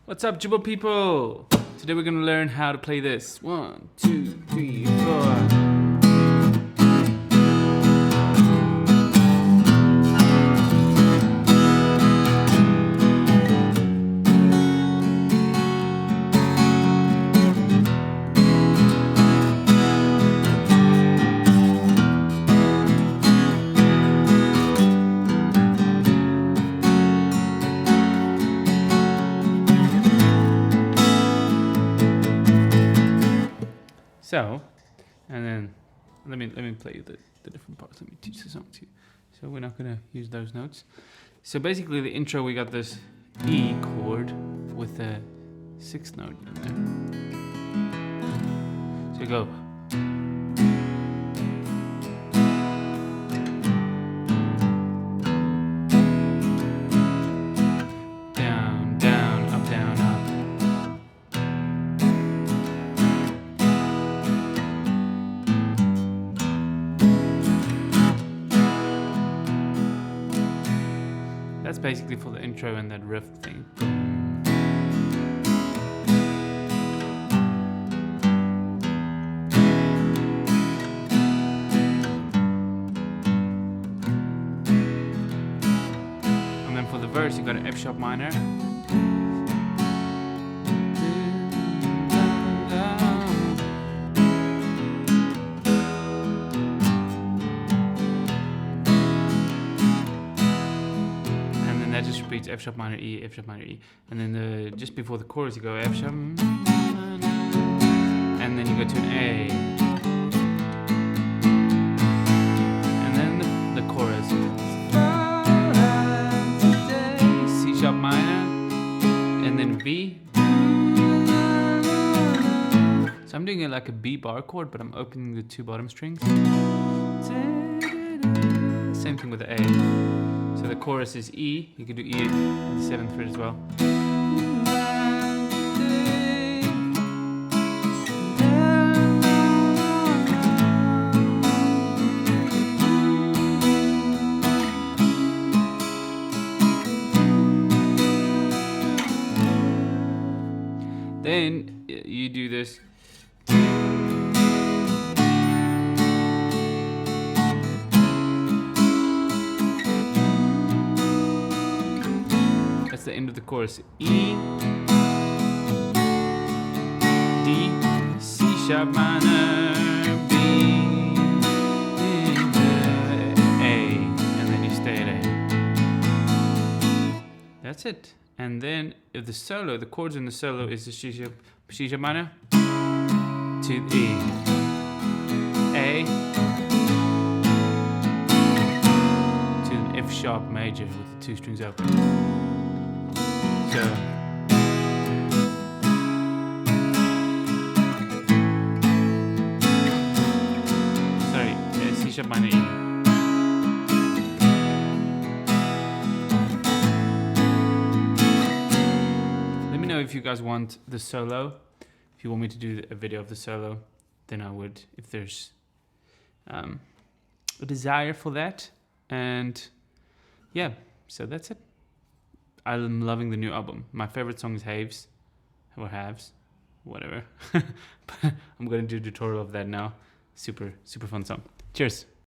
What's up, Jooba people? Today we're gonna learn how to play this. 1, 2, 3, 4. So, and then let me play you the different parts. Let me teach the song to you. So we're not gonna use those notes. So basically, the intro, we got this E chord with a 6th note in there. So you go. Down, down, up, down, up. That's basically for the intro and that riff thing. And then for the verse, you got an F sharp minor. That just repeats F sharp minor E, F sharp minor E, and then just before the chorus you go F sharp, and then you go to an A, and then the chorus, C sharp minor, and then B. So I'm doing it like a B bar chord, but I'm opening the 2 bottom strings. Same thing with the A. So the chorus is E. You can do E in the 7th fret as well. Then you do this. The end of the chorus. E, D, C sharp minor, B, A, and then you stay at A. That's it. And then if the solo, the chords in the solo is the C sharp minor to E, A, to an F sharp major with the 2 strings open. So, sorry, C sharp minor E. Let me know if you guys want the solo. If you want me to do a video of the solo, then I would, if there's a desire for that. And yeah, so that's it. I'm loving the new album. My favorite song is Haves, or Halves, whatever. But I'm going to do a tutorial of that now. Super, super fun song. Cheers.